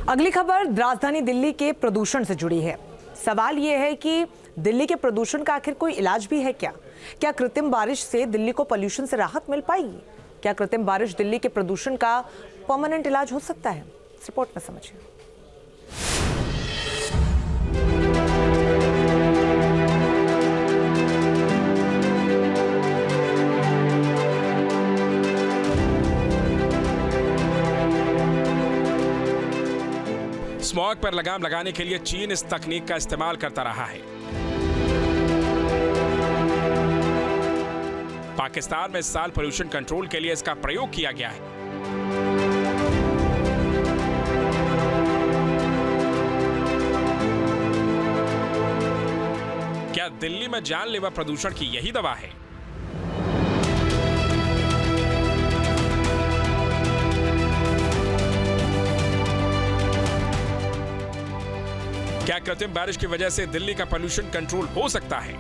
अगली खबर राजधानी दिल्ली के प्रदूषण से जुड़ी है। सवाल यह है कि दिल्ली के प्रदूषण का आखिर कोई इलाज भी है क्या? क्या कृत्रिम बारिश से दिल्ली को पोल्यूशन से राहत मिल पाएगी? क्या कृत्रिम बारिश दिल्ली के प्रदूषण का परमानेंट इलाज हो सकता है? इस रिपोर्ट में समझिए। स्मॉग पर लगाम लगाने के लिए चीन इस तकनीक का इस्तेमाल करता रहा है। पाकिस्तान में इस साल पोल्यूशन कंट्रोल के लिए इसका प्रयोग किया गया है। क्या दिल्ली में जानलेवा प्रदूषण की यही दवा है? क्या कृत्रिम बारिश की वजह से दिल्ली का पोल्यूशन कंट्रोल हो सकता है?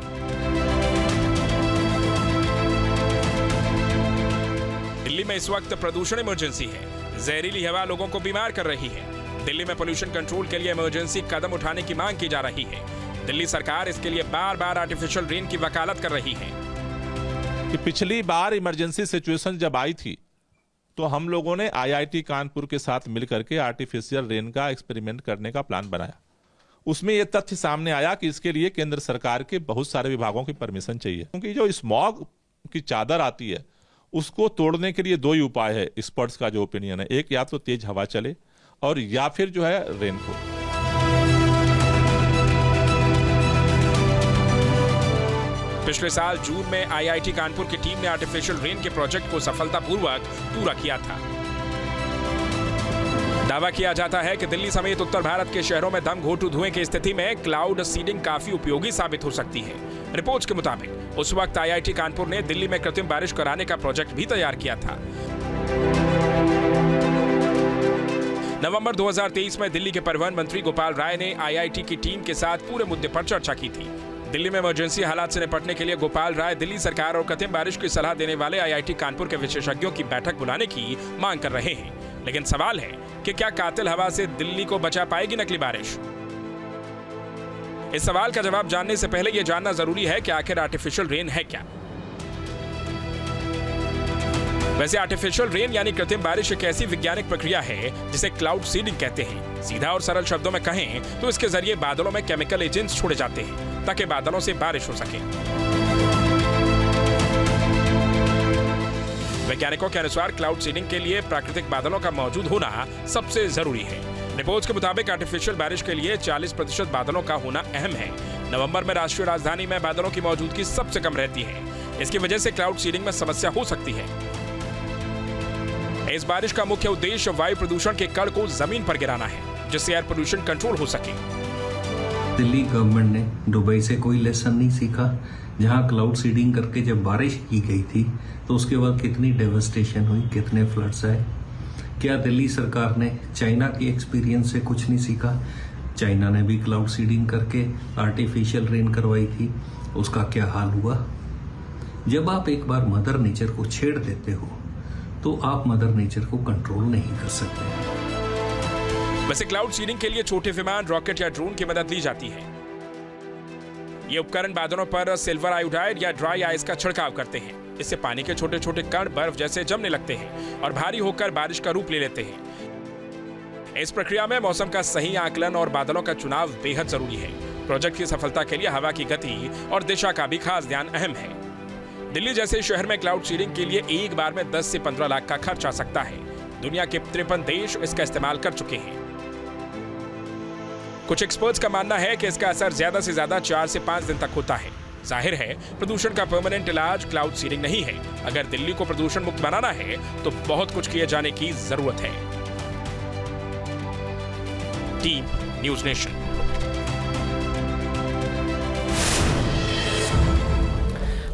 दिल्ली में इस वक्त प्रदूषण इमरजेंसी है। जहरीली हवा लोगों को बीमार कर रही है। दिल्ली में पोल्यूशन कंट्रोल के लिए इमरजेंसी कदम उठाने की मांग की जा रही है। दिल्ली सरकार इसके लिए बार बार आर्टिफिशियल रेन की वकालत कर रही है। कि पिछली बार इमरजेंसी सिचुएशन जब आई थी तो हम लोगों ने आईआईटी कानपुर के साथ मिलकर के आर्टिफिशियल रेन का एक्सपेरिमेंट करने का प्लान बनाया। उसमें यह तथ्य सामने आया कि इसके लिए केंद्र सरकार के बहुत सारे विभागों की परमिशन चाहिए, क्योंकि जो स्मॉग की चादर आती है उसको तोड़ने के लिए दो ही उपाय है। एक्सपर्ट्स का जो ओपिनियन है, एक या तो तेज हवा चले और या फिर जो है रेनफॉल। पिछले साल जून में आईआईटी कानपुर की टीम ने आर्टिफिशियल रेन के प्रोजेक्ट को सफलतापूर्वक पूरा किया था। दावा किया जाता है कि दिल्ली समेत उत्तर भारत के शहरों में दम घोंटू धुएं की स्थिति में क्लाउड सीडिंग काफी उपयोगी साबित हो सकती है। रिपोर्ट्स के मुताबिक उस वक्त आईआईटी कानपुर ने दिल्ली में कृत्रिम बारिश कराने का प्रोजेक्ट भी तैयार किया था। नवंबर 2023 में दिल्ली के परिवहन मंत्री गोपाल राय ने आईआईटी की टीम के साथ पूरे मुद्दे पर चर्चा की थी। दिल्ली में इमरजेंसी हालात से निपटने के लिए गोपाल राय दिल्ली सरकार और कृत्रिम बारिश की सलाह देने वाले आईआईटी कानपुर के विशेषज्ञों की बैठक बुलाने की मांग कर रहे हैं। लेकिन सवाल है कि क्या कातिल हवा से दिल्ली को बचा पाएगी नकली बारिश? इस सवाल का जवाब जानने से पहले यह जानना जरूरी है कि आखिर आर्टिफिशियल रेन है क्या। वैसे आर्टिफिशियल रेन यानी कृत्रिम बारिश एक ऐसी वैज्ञानिक प्रक्रिया है जिसे क्लाउड सीडिंग कहते हैं। सीधा और सरल शब्दों में कहें तो इसके जरिए बादलों में केमिकल एजेंट्स छोड़े जाते हैं ताकि बादलों से बारिश हो सके। वैज्ञानिकों के अनुसार क्लाउड सीडिंग के लिए प्राकृतिक बादलों का मौजूद होना सबसे जरूरी है। रिपोर्ट्स के मुताबिक आर्टिफिशियल बारिश के लिए 40% बादलों का होना अहम है। नवंबर में राष्ट्रीय राजधानी में बादलों की मौजूदगी सबसे कम रहती है। इसकी वजह से क्लाउड सीडिंग में समस्या हो सकती है। इस बारिश का मुख्य उद्देश्य वायु प्रदूषण के कण को जमीन पर गिराना है, जिससे एयर पोल्यूशन कंट्रोल हो सके। दिल्ली गवर्नमेंट ने दुबई से कोई लेसन नहीं सीखा, जहां क्लाउड सीडिंग करके जब बारिश की गई थी तो उसके बाद कितनी डेवस्टेशन हुई, कितने फ्लड्स आए। क्या दिल्ली सरकार ने चाइना की एक्सपीरियंस से कुछ नहीं सीखा? चाइना ने भी क्लाउड सीडिंग करके आर्टिफिशियल रेन करवाई थी, उसका क्या हाल हुआ? जब आप एक बार मदर नेचर को छेड़ देते हो तो आप मदर नेचर को कंट्रोल नहीं कर सकते। वैसे क्लाउड सीडिंग के लिए छोटे विमान, रॉकेट या ड्रोन की मदद ली जाती है। ये उपकरण बादलों पर सिल्वर आयोडाइड या ड्राई आइस का छिड़काव करते हैं। इससे पानी के छोटे छोटे कण बर्फ जैसे जमने लगते हैं और भारी होकर बारिश का रूप ले लेते हैं। इस प्रक्रिया में मौसम का सही आकलन और बादलों का चुनाव बेहद जरूरी है। प्रोजेक्ट की सफलता के लिए हवा की गति और दिशा का भी खास ध्यान अहम है। दिल्ली जैसे शहर में क्लाउड सीडिंग के लिए एक बार में 10 से 15 लाख का खर्च आ सकता है। दुनिया के 53 देश इसका इस्तेमाल कर चुके हैं। कुछ एक्सपर्ट्स का मानना है कि इसका असर ज्यादा से ज्यादा 4 से 5 दिन तक होता है। जाहिर है प्रदूषण का परमानेंट इलाज क्लाउड सीडिंग नहीं है। अगर दिल्ली को प्रदूषण मुक्त बनाना है तो बहुत कुछ किए जाने की जरूरत है। Team news nation.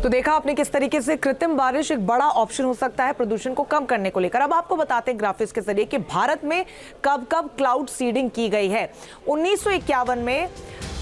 तो देखा आपने किस तरीके से कृत्रिम बारिश एक बड़ा ऑप्शन हो सकता है प्रदूषण को कम करने को लेकर। अब आपको बताते हैं ग्राफिक्स के जरिए कि भारत में कब कब क्लाउड सीडिंग की गई है। 1951 में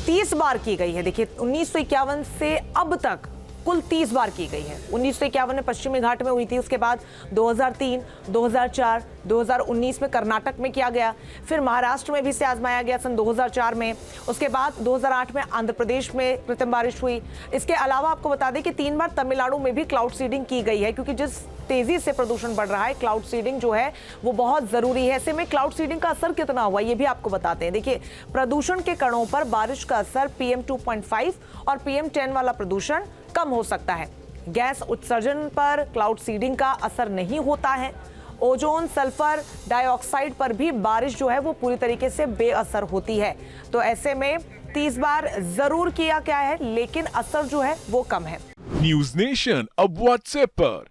30 बार की गई है। देखिए 1951 से अब तक कुल 30 बार की गई है। 1951 में पश्चिमी घाट में हुई थी, उसके बाद 2003, 2004, 2019 में कर्नाटक में किया गया, फिर महाराष्ट्र में भी इसे आजमाया गया सन 2004 में, उसके बाद 2008 में आंध्र प्रदेश में कृत्रिम बारिश हुई। इसके अलावा आपको बता दें कि 3 बार तमिलनाडु में भी क्लाउड सीडिंग की गई है, क्योंकि जिस तेजी से प्रदूषण बढ़ रहा है, क्लाउड सीडिंग जो है वो बहुत जरूरी है। ऐसे में क्लाउड सीडिंग का असर कितना हुआ ये भी आपको बताते हैं। देखिए, प्रदूषण के कणों पर बारिश का असर PM 2.5 और PM 10 वाला प्रदूषण कम हो सकता है। गैस उत्सर्जन पर क्लाउड सीडिंग का असर नहीं होता है। ओजोन, सल्फर डाइऑक्साइड पर भी बारिश जो है वो पूरी तरीके से बेअसर होती है। तो ऐसे में 30 बार जरूर किया गया है, लेकिन असर जो है वो कम है। न्यूज नेशन अब व्हाट्सएप पर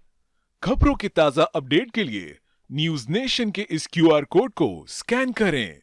खबरों के ताजा अपडेट के लिए न्यूज नेशन के इस QR कोड को स्कैन करें।